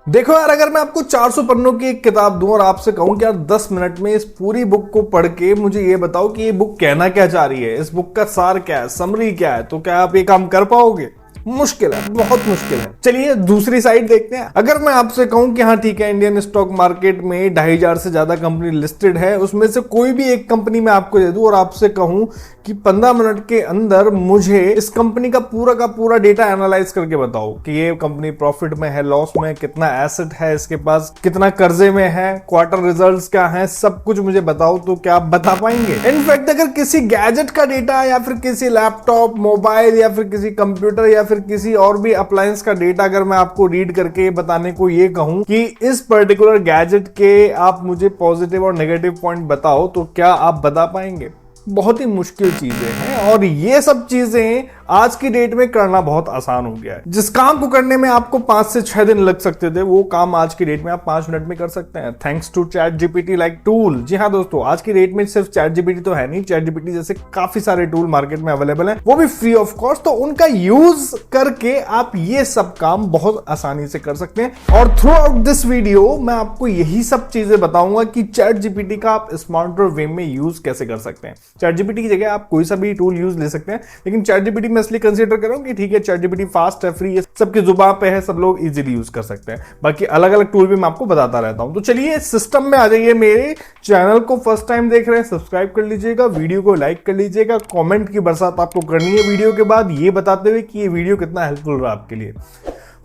देखो यार, अगर मैं आपको 400 पन्नों की एक किताब दूं और आपसे कहूं कि यार 10 मिनट में इस पूरी बुक को पढ़ के मुझे ये बताओ कि ये बुक कहना क्या चाह रही है, इस बुक का सार क्या है, समरी क्या है, तो क्या आप ये काम कर पाओगे? मुश्किल है, बहुत मुश्किल है। चलिए दूसरी साइड देखते हैं। अगर मैं आपसे कहूं कि हाँ ठीक है, इंडियन स्टॉक मार्केट में 2500 से ज्यादा कंपनी लिस्टेड है, उसमें से कोई भी एक कंपनी मैं आपको दे दूं और आपसे कहूं कि 15 मिनट के अंदर मुझे इस कंपनी का पूरा डेटा एनालाइज करके बताओ कि ये कंपनी प्रॉफिट में है, लॉस में, कितना एसेट है इसके पास, कितना कर्जे में है, क्वार्टर रिजल्ट्स क्या है, सब कुछ मुझे बताओ, तो क्या आप बता पाएंगे? इनफैक्ट अगर किसी गैजेट का डेटा या फिर किसी लैपटॉप, मोबाइल या फिर किसी कंप्यूटर या फिर किसी और भी अप्लायंस का डेटा अगर मैं आपको रीड करके बताने को ये कहूं कि इस पर्टिकुलर गैजेट के आप मुझे पॉजिटिव और नेगेटिव पॉइंट बताओ, तो क्या आप बता पाएंगे? बहुत ही मुश्किल चीजें हैं और ये सब चीजें आज की डेट में करना बहुत आसान हो गया है। जिस काम को करने में आपको 5 से 6 दिन लग सकते थे, वो काम आज की डेट में आप 5 मिनट में कर सकते हैं, thanks to chat GPT like tool. जी हाँ दोस्तों, आज की डेट में सिर्फ चैट जीपीटी तो है नहीं, चैट जीपीटी जैसे काफी सारे टूल मार्केट में अवेलेबल हैं, वो भी फ्री ऑफ कॉस्ट। तो उनका यूज करके आप ये सब काम बहुत आसानी से कर सकते हैं। और थ्रू आउट दिस वीडियो मैं आपको यही सब चीजें बताऊंगा कि चैट जीपीटी का आप स्मार्टर वे में यूज कैसे कर सकते हैं। चैट जीपीटी की जगह आप कोई सा भी टूल यूज ले सकते हैं, लेकिन चैट जीपीटी मैं इसलिए कंसीडर कर रहा हूं कि ठीक है, चैट जीपीटी फास्ट है, फ्री है, सबकी जुबान पे है, सब लोग इजीली यूज कर सकते हैं। बाकी अलग अलग टूल भी मैं आपको बताता रहता हूं। तो चलिए सिस्टम में आ जाइए। मेरे चैनल को फर्स्ट टाइम देख रहे हैं, सब्सक्राइब कर लीजिएगा, वीडियो को लाइक कर लीजिएगा, कमेंट की बरसात आपको करनी है वीडियो के बाद, ये बताते हुए कि ये वीडियो कितना हेल्पफुल रहा आपके लिए।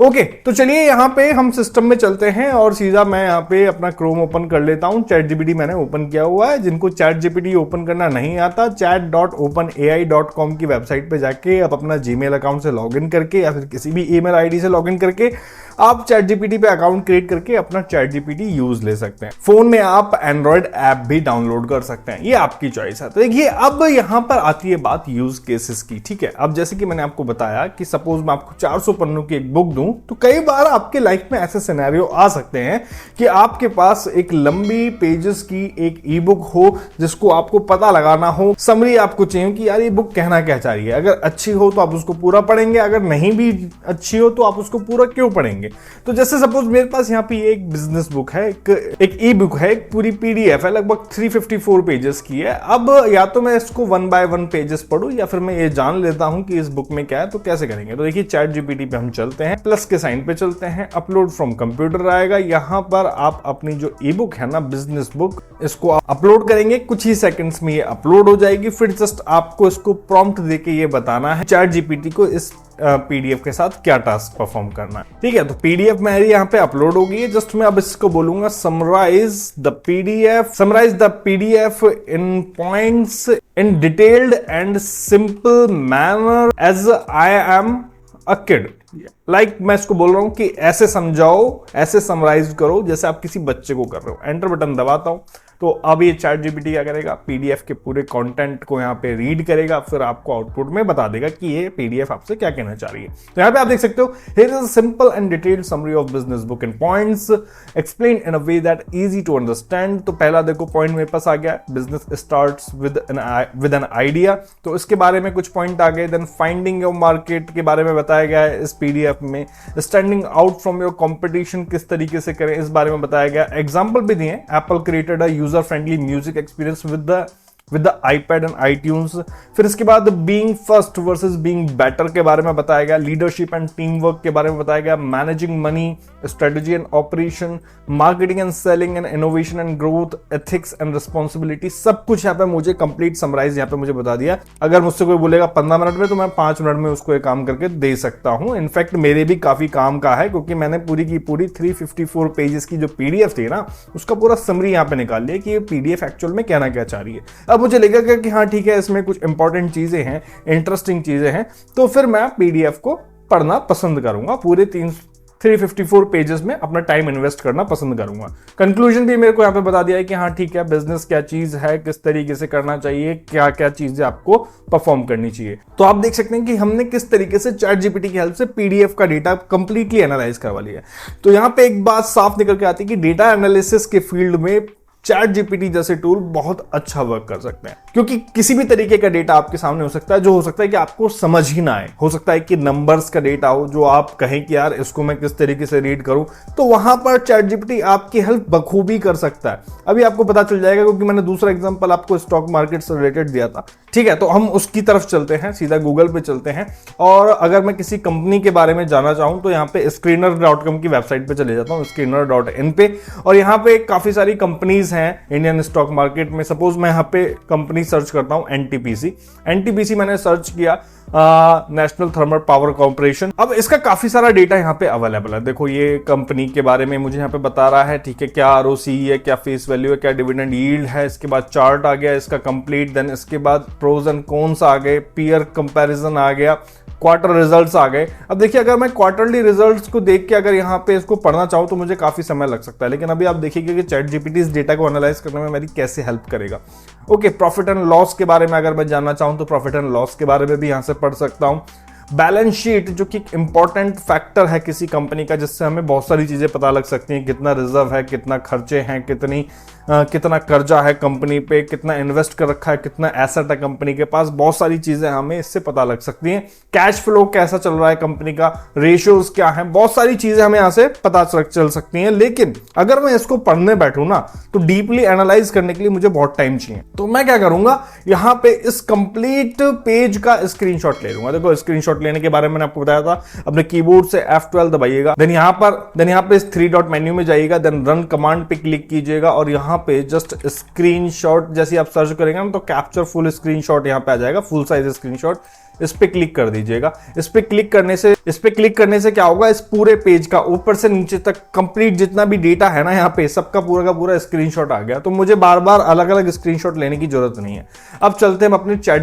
ओके, तो चलिए यहां पे हम सिस्टम में चलते हैं और सीधा मैं यहां पे अपना क्रोम ओपन कर लेता हूं। चैट जीपीटी मैंने ओपन किया हुआ है। जिनको चैट जीपीटी ओपन करना नहीं आता, chat.openai.com की वेबसाइट पे जाके आप अपना जीमेल अकाउंट से लॉगिन करके या फिर किसी भी ईमेल आईडी से लॉगिन करके आप चैट जीपीटी पे अकाउंट क्रिएट करके अपना चैट जीपीटी यूज ले सकते हैं। फोन में आप एंड्रॉइड ऐप भी डाउनलोड कर सकते हैं, ये आपकी चॉइस है। तो देखिए अब यहां पर आती है बात यूज केसेस की। ठीक है, अब जैसे कि मैंने आपको बताया कि सपोज मैं आपको 400 पन्नों की एक बुक दूं, तो कई बार आपके लाइफ में ऐसे सिनेरियो आ सकते हैं कि आपके पास एक लंबी पेजेस की एक ई बुक हो जिसको आपको पता लगाना हो, समरी आपको चाहिए कि यार ये बुक कहना क्या चाह रही है। अगर अच्छी हो तो आप उसको पूरा पढ़ेंगे, अगर नहीं भी अच्छी हो तो आप उसको पूरा क्यों पढ़ेंगे। तो जैसे सपोज मेरे पास यहाँ पे एक बिजनेस बुक है, एक ई बुक है, एक पूरी पीडीएफ है, लगभग 354 पेजेस की है। अब या तो मैं इसको 1 बाय 1 पेजेस पढूं या फिर मैं ये जान लेता हूं कि इस बुक में क्या है, तो कैसे करेंगे? तो देखिए चैट जीपीटी पे हम चलते हैं, प्लस के साइन पे चलते हैं, अपलोड फ्रॉम कंप्यूटर आएगा। यहां पर आप अपनी जो ई बुक है ना, बिजनेस बुक, इसको अपलोड करेंगे, कुछ ही सेकंड्स में ये अपलोड हो जाएगी। फिर जस्ट आपको इसको प्रॉम्प्ट देके ये बताना है चैट जीपीटी को इस पीडीएफ के साथ क्या टास्क परफॉर्म करना है। ठीक है, तो पीडीएफ मेरी यहाँ पे अपलोड हो गई है। जस्ट मैं अब इसको बोलूंगा summarise the PDF in points in detailed and simple manner as I am a kid. Like मैं इसको बोल रहा हूं कि ऐसे समझाओ, ऐसे समराइज करो जैसे आप किसी बच्चे को कर रहे हो। एंटर बटन दबाता हूं तो अब ये चैट जीपीटी क्या करेगा, पीडीएफ के पूरे कंटेंट को यहाँ पे रीड करेगा, फिर आपको आउटपुट में बता देगा कि ये पीडीएफ आपसे क्या कहना चाह रही है। तो यहाँ पे आप देख सकते हो, here is a simple and detailed summary of business book in points explain in a way that easy to understand. तो पहला देखो पॉइंट मेरे पास आ गया, business starts with an idea, तो इसके बारे में कुछ पॉइंट आ गए। देन फाइंडिंग योर मार्केट के बारे में बताया गया है इस पीडीएफ में। Standing out from your competition किस तरीके से करें, इस बारे में बताया गया। एग्जाम्पल भी दिए, Apple created a user friendly music experience with the iPad and iTunes। फिर इसके बाद being first versus being better के बारे में बताया गया। लीडरशिप एंड टीम वर्क के बारे में बताया गया। Managing money, strategy and operation, marketing and selling and innovation and growth, ethics and responsibility, सब कुछ यहाँ पे मुझे कंप्लीट समराइज यहाँ पे मुझे बता दिया। अगर मुझसे कोई बोलेगा 15 मिनट में, तो मैं 5 मिनट में उसको एक काम करके दे सकता हूँ। इनफैक्ट मेरे भी काफी काम का है, क्योंकि मैंने पूरी की पूरी 354 पेजेस की जो पीडीएफ थी ना, उसका पूरा समरी यहाँ पे निकाल लिया कि ये पीडीएफ एक्चुअल में कहना क्या चाह रही है। अब मुझे लगेगा कि हाँ ठीक है, इसमें कुछ इंपॉर्टेंट चीजें हैं, इंटरेस्टिंग चीजें हैं, तो फिर मैं पीडीएफ को पढ़ना पसंद करूंगा। पूरे 354 पेजेस में अपना टाइम इन्वेस्ट करना पसंद करूंगा। कंक्लूजन भी मेरे को यहाँ पे बता दिया है कि हाँ ठीक है, बिजनेस क्या चीज है, किस तरीके से करना चाहिए, क्या क्या चीजें आपको परफॉर्म करनी चाहिए। तो आप देख सकते हैं कि हमने किस तरीके से चैट जीपीटी की हेल्प से पीडीएफ का डेटा कंप्लीटली एनालाइज करवा लिया है। तो यहाँ पे एक बात साफ निकल के आती है कि डेटा एनालिसिस के फील्ड में चैट जीपीटी जैसे टूल बहुत अच्छा वर्क कर सकते हैं, क्योंकि किसी भी तरीके का डेटा आपके सामने हो सकता है जो हो सकता है कि आपको समझ ही ना आए। हो सकता है कि नंबर्स का डेटा हो जो आप कहें कि यार इसको मैं किस तरीके से रीड करूं, तो वहां पर चैट जीपीटी आपकी हेल्प बखूबी कर सकता है। अभी आपको पता चल जाएगा, क्योंकि मैंने दूसरा एग्जांपल आपको स्टॉक मार्केट से रिलेटेड दिया था। ठीक है, तो हम उसकी तरफ चलते हैं, सीधा गूगल पे चलते हैं, और अगर मैं किसी कंपनी के बारे में जानना चाहूं तो यहाँ पे screener.com की वेबसाइट पे चले जाता हूं, screener.in पे, और यहाँ पे काफी सारी कंपनीज हैं इंडियन स्टॉक मार्केट में। सपोज मैं यहाँ पे कंपनी सर्च करता हूं एनटीपीसी मैंने सर्च किया, नेशनल थर्मल पावर कॉर्पोरेशन। अब इसका काफी सारा डेटा यहाँ पे अवेलेबल है। देखो ये कंपनी के बारे में मुझे यहाँ पे बता रहा है, ठीक है, क्या आरओसी है, क्या फेस वैल्यू है, क्या डिविडेंड यील्ड है, इसके बाद चार्ट आ गया इसका कंप्लीट, देन इसके बाद प्रोज एंड कॉन्स आ गए, पीयर कंपैरिजन आ गया, क्वार्टर रिजल्ट्स आ गए। अब देखिए अगर मैं क्वार्टरली रिजल्ट्स को देख के अगर यहाँ पे इसको पढ़ना चाहूँ तो मुझे काफी समय लग सकता है, लेकिन अभी आप देखिएगा कि चैट जीपीटी इस डेटा को एनालाइज करने में मेरी कैसे हेल्प करेगा। ओके, प्रॉफिट एंड लॉस के बारे में अगर मैं जानना चाहूँ तो प्रॉफिट एंड लॉस के बारे में भी यहाँ से पढ़ सकता हूँ। बैलेंस शीट जो कि इंपॉर्टेंट फैक्टर है किसी कंपनी का, जिससे हमें बहुत सारी चीजें पता लग सकती हैं, कितना रिजर्व है, कितना खर्चे हैं, कितना कर्जा है कंपनी पे, कितना इन्वेस्ट कर रखा है, कितना एसेट है कंपनी के पास, बहुत सारी चीजें हमें इससे पता लग सकती हैं। कैश फ्लो कैसा चल रहा है कंपनी का, रेशियोज क्या है, बहुत सारी चीजें हमें यहां से पता चल सकती हैं। लेकिन अगर मैं इसको पढ़ने बैठूं ना तो डीपली एनालाइज करने के लिए मुझे बहुत टाइम चाहिए। तो मैं क्या करूंगा, यहां पे इस कंप्लीट पेज का स्क्रीनशॉट ले लूंगा। देखो स्क्रीनशॉट लेने के बारे में मैंने आपको बताया था, अपने कीबोर्ड से F12 दबाइएगा, देन यहां पे इस 3 डॉट मेन्यू में जाइएगा, देन रन कमांड पे क्लिक कीजिएगा, और यहां पे जस्ट स्क्रीनशॉट जैसे आप सर्च करेंगे ना तो कैप्चर फुल स्क्रीनशॉट यहां पे आ जाएगा, फुल साइज स्क्रीनशॉट। इस पे क्लिक कर दीजिएगा। इस पे क्लिक करने से क्या होगा, इस पूरे पेज का ऊपर से नीचे तक कंप्लीट जितना भी डेटा है ना यहाँ पे सबका पूरा का पूरा स्क्रीनशॉट आ गया। तो मुझे बार बार अलग अलग स्क्रीनशॉट लेने की जरूरत नहीं है। अब चलते हैं हम अपने चैट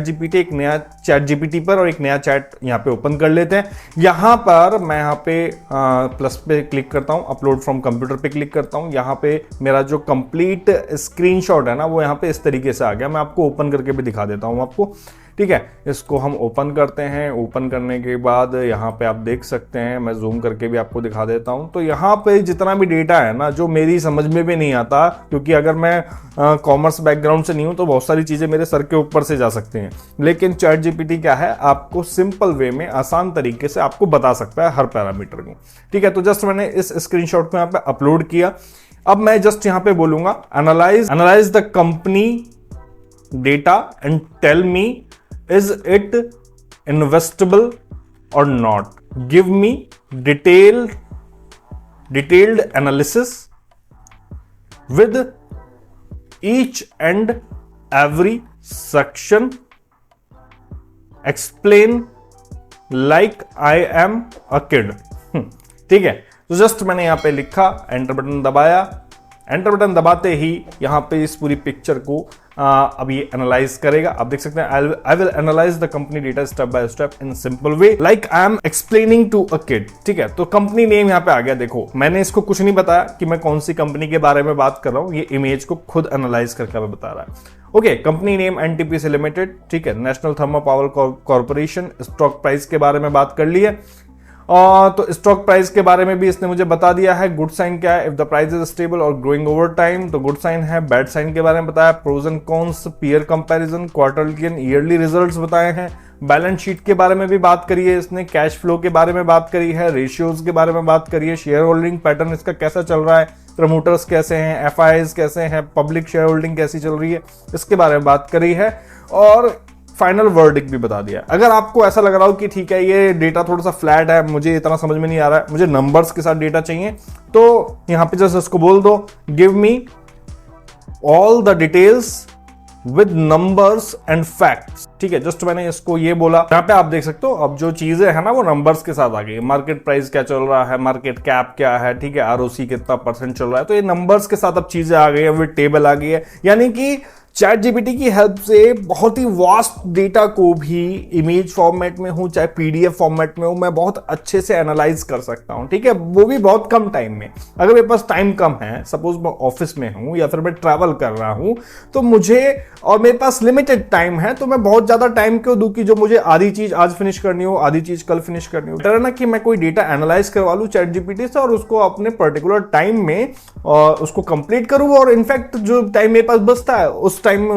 जीपीटी पर और एक नया चैट यहाँ पे ओपन कर लेते हैं। यहाँ पर मैं यहाँ पे प्लस पे क्लिक करता हूँ, अपलोड फ्रॉम कंप्यूटर पे क्लिक करता हूँ। यहाँ पे मेरा जो कंप्लीट स्क्रीनशॉट है ना वो यहाँ पे इस तरीके से आ गया। मैं आपको ओपन करके भी दिखा देता हूँ आपको, ठीक है। इसको हम ओपन करते हैं। ओपन करने के बाद यहाँ पे आप देख सकते हैं, मैं जूम करके भी आपको दिखा देता हूँ। तो यहाँ पे जितना भी डेटा है ना जो मेरी समझ में भी नहीं आता, क्योंकि अगर मैं कॉमर्स बैकग्राउंड से नहीं हूँ तो बहुत सारी चीजें मेरे सर के ऊपर से जा सकती हैं, लेकिन चैट जीपीटी क्या है, आपको सिंपल वे में आसान तरीके से आपको बता सकता है हर पैरामीटर को, ठीक है। तो जस्ट मैंने इस स्क्रीनशॉट को यहाँ पे अपलोड किया। अब मैं जस्ट यहाँ पे बोलूंगा analyse the company data and tell me is it investable or not, give me detailed analysis with each and every section, explain like I am a kid। ठीक है, तो जस्ट मैंने यहां पे लिखा, एंटर बटन दबाया। एंटर बटन दबाते ही यहां पे इस पूरी पिक्चर को अब ये एनालाइज करेगा। आप देख सकते हैं, I will analyse the company data step by step in simple way like I am explaining to a kid. ठीक है, तो कंपनी नेम यहाँ पे आ गया। देखो मैंने इसको कुछ नहीं बताया कि मैं कौन सी कंपनी के बारे में बात कर रहा हूं, ये इमेज को खुद एनालाइज करके हमें बता रहा है। Okay, company name NTPC limited, ठीक है, national thermal power corporation. Stock price के बारे में बात कर ली है, तो स्टॉक प्राइस के बारे में भी इसने मुझे बता दिया है। गुड साइन क्या है, if the price is stable और ग्रोइंग ओवर टाइम, तो गुड साइन है। बैड साइन के बारे में बताया, pros and cons, peer comparison, quarterly and yearly results बताए हैं। बैलेंस शीट के बारे में भी बात करी है इसने, कैश फ्लो के बारे में बात करी है, रेशियोज के बारे में बात करी है, शेयर होल्डिंग पैटर्न इसका कैसा चल रहा है, प्रमोटर्स कैसे हैं, एफआईआईज कैसे हैं, पब्लिक शेयर होल्डिंग कैसी चल रही है, इसके बारे में बात करी है, और फाइनल वर्डिक्ट भी बता दिया। अगर आपको ऐसा लग रहा हो कि ठीक है ये डेटा थोड़ा सा फ्लैट है, मुझे इतना समझ में नहीं आ रहा है, मुझे नंबर्स के साथ डेटा चाहिए, तो यहां पे जस्ट इसको बोल दो, give me all the details with numbers and facts. ठीक है, जस्ट मैंने इसको ये बोला। यहाँ पे आप देख सकते हो अब जो चीजें है ना वो नंबर्स के साथ आ गई। मार्केट प्राइस क्या चल रहा है, मार्केट कैप क्या है, ठीक है, आरओसी कितना % चल रहा है, तो ये नंबर्स के साथ अब चीजें आ गई है, विद टेबल आ गई है। यानी कि चैट जीपीटी की हेल्प से बहुत ही वास्ट डेटा को भी इमेज फॉर्मेट में हो चाहे पीडीएफ फॉर्मेट में हो मैं बहुत अच्छे से एनालाइज कर सकता हूं, ठीक है, वो भी बहुत कम टाइम में। अगर मेरे पास टाइम कम है, सपोज मैं ऑफिस में हूं या फिर मैं ट्रैवल कर रहा हूं, तो मुझे और मेरे पास लिमिटेड टाइम है, तो मैं बहुत ज्यादा टाइम क्यों दूं कि जो मुझे आधी चीज आज फिनिश करनी हो, आधी चीज कल फिनिश करनी हो। डर ना कि मैं कोई डेटा एनालाइज करवा लूं चैट जीपीटी से और उसको अपने पर्टिकुलर टाइम में उसको कंप्लीट करूं, और इनफैक्ट जो टाइम मेरे पास बचता है उस टाइम में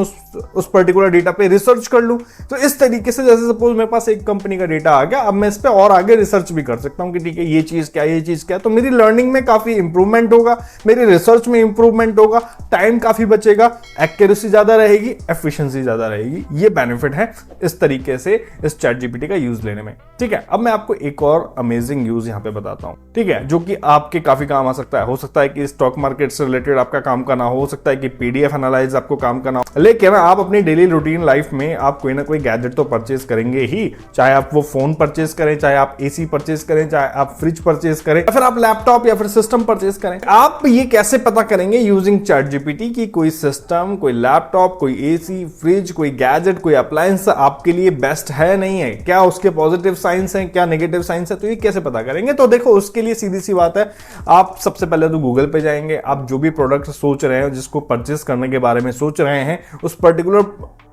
उस पर्टिकुलर डेटा पे रिसर्च कर लूं। तो इस तरीके से जैसे सपोज मेरे पास एक कंपनी का डेटा आ गया, अब मैं इस पे और आगे रिसर्च भी कर सकता हूं कि ठीक है ये चीज क्या, तो मेरी लर्निंग में काफी इंप्रूवमेंट होगा, मेरी रिसर्च में इंप्रूवमेंट होगा, टाइम काफी बचेगा, एक्यूरेसी ज्यादा रहेगी, एफिशिएंसी ज्यादा रहेगी। ये बेनिफिट है इस तरीके से इस चैट जीपीटी का यूज लेने में, ठीक है। अब मैं आपको एक और अमेजिंग यूज यहां पे बताता हूं, ठीक है, जो कि आपके काफी काम आ सकता है। हो सकता है कि स्टॉक मार्केट से रिलेटेड आपका काम का ना हो सकता है कि पीडीएफ एनालाइज आपको काम का ना हो, लेकिन आप अपनी डेली रूटीन लाइफ में आप कोई ना कोई गैजेट तो परचेज करेंगे ही, चाहे आप वो फोन परचेज करें, चाहे आप एसी परचेज करें, चाहे आप फ्रिज परचेज करें, या फिर आप लैपटॉप या फिर सिस्टम परचेज करें। आप ये कैसे पता करेंगे यूजिंग चैट जीपीटी की कोई सिस्टम, कोई लैपटॉप, कोई एसी, फ्रिज, कोई गैजेट, कोई अप्लायंस आपके लिए बेस्ट है नहीं है, क्या उसके पॉजिटिव साइंस हैं, क्या नेगेटिव साइंस है, तो ये कैसे पता करेंगे। तो देखो उसके लिए सीधी सी बात है, आप सबसे पहले तो गूगल पे जाएंगे, आप जो भी प्रोडक्ट सोच रहे हैं, जिसको परचेज करने के बारे में सोच रहे हैं, उस पर्टिकुलर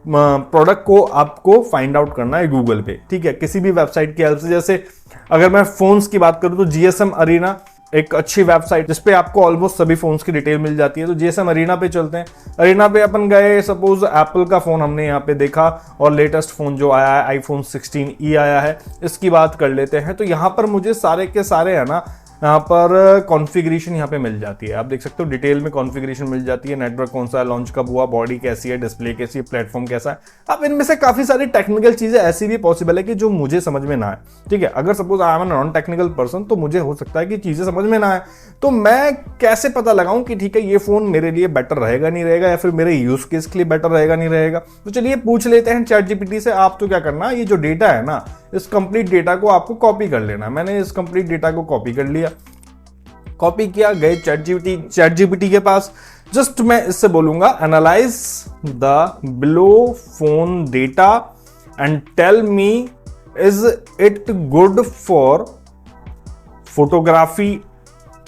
प्रोडक्ट को आपको फाइंड आउट करना है गूगल पे, ठीक है, किसी भी वेबसाइट की हेल्प से। जैसे अगर मैं फोन्स की बात करूं तो जीएसएम अरीना एक अच्छी वेबसाइट जिसपे आपको ऑलमोस्ट सभी फोन्स की डिटेल मिल जाती है, तो जीएसएम अरीना पे चलते हैं। अरीना पे अपन गए, सपोज एप्पल का फोन हमने यहाँ पे देखा और लेटेस्ट फोन जो आया है आईफोन 16e आया है, इसकी बात कर लेते हैं। तो यहाँ पर मुझे सारे के सारे है ना, यहाँ पर कॉन्फ़िगरेशन यहाँ पे मिल जाती है, आप देख सकते हो डिटेल में कॉन्फ़िगरेशन मिल जाती है, नेटवर्क कौन सा है, लॉन्च कब हुआ, बॉडी कैसी है, डिस्प्ले कैसी है, प्लेटफॉर्म कैसा है। अब इनमें से काफी सारी टेक्निकल चीजें ऐसी भी पॉसिबल है कि जो मुझे समझ में ना आए, ठीक है। अगर suppose I am a non technical person, तो मुझे हो सकता है कि चीजें समझ में ना आए, तो मैं कैसे पता लगाऊं कि ठीक है ये फोन मेरे लिए बेटर रहेगा नहीं रहेगा, या फिर मेरे यूज केस के लिए बेटर रहेगा नहीं रहेगा। तो चलिए पूछ लेते हैं चैट जीपीटी से। आप तो क्या करना, ये जो डेटा है ना, इस कंप्लीट डेटा को आपको कॉपी कर लेना। मैंने इस कंप्लीट डेटा को कॉपी कर लिया, कॉपी किया, गए चैट जीपीटी के पास। जस्ट मैं इससे बोलूंगा analyse the below phone data and tell me is it good for photography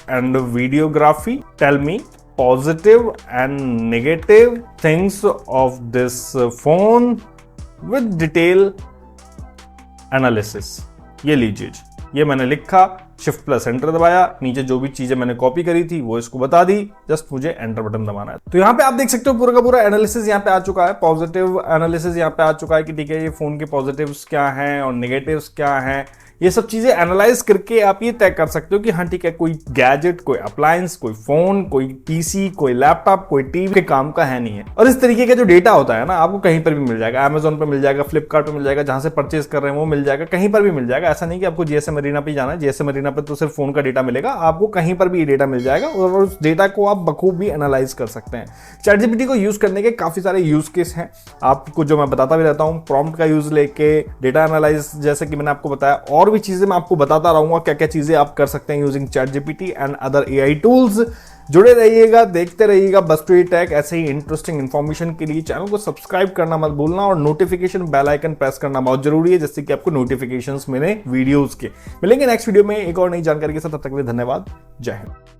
and videography, tell me positive and negative things of this phone with detail analysis. ये लीजिए, ये मैंने लिखा, शिफ्ट प्लस एंटर दबाया, नीचे जो भी चीजें मैंने कॉपी करी थी वो इसको बता दी, जस्ट मुझे एंटर बटन दबाना है। तो यहाँ पे आप देख सकते हो पूरा का पूरा एनालिसिस यहाँ पे आ चुका है, पॉजिटिव एनालिसिस यहाँ पे आ चुका है कि ठीक है ये फोन के पॉजिटिव्स क्या हैं और नेगेटिव्स क्या हैं। ये सब चीजें एनालाइज करके आप ये तय कर सकते हो कि हाँ ठीक है कोई गैजेट, कोई अप्लायंस, कोई फोन, कोई पीसी, कोई लैपटॉप, कोई टीवी के काम का है नहीं है। और इस तरीके का जो डेटा होता है ना, आपको कहीं पर भी मिल जाएगा, अमेजोन पर मिल जाएगा, फ्लिपकार्ट पर मिल जाएगा, जहां से परचेज कर रहे हैं वो मिल जाएगा, कहीं पर भी मिल जाएगा। ऐसा नहीं कि आपको जीएसएम अरीना पे जाना है, जीएसएम अरीना पे तो सिर्फ फोन का डेटा मिलेगा, आपको कहीं पर भी ये डेटा मिल जाएगा और उस डेटा को आप बखूबी एनालाइज कर सकते हैं। चैट जीपीटी को यूज करने के काफी सारे यूज केस हैं, आपको जो मैं बताता भी रहता हूं, प्रॉम्प्ट का यूज लेके डेटा एनालाइज, जैसे कि मैंने आपको बताया, और भी चीजें मैं आपको बताता रहूंगा क्या क्या चीजें आप कर सकते हैं using chat GPT and other AI tools. जुड़े रहिएगा, देखते रहिएगा बस्टोरी टेक। ऐसे ही इंटरेस्टिंग इंफॉर्मेशन के लिए चैनल को सब्सक्राइब करना मत भूलना और नोटिफिकेशन बेल आइकन प्रेस करना बहुत जरूरी है, जिससे कि आपको नोटिफिकेशंस मिले वीडियोस के। मिलेंगे नेक्स्ट वीडियो में एक और नई जानकारी के साथ, तब तक के लिए धन्यवाद, जय हिंद।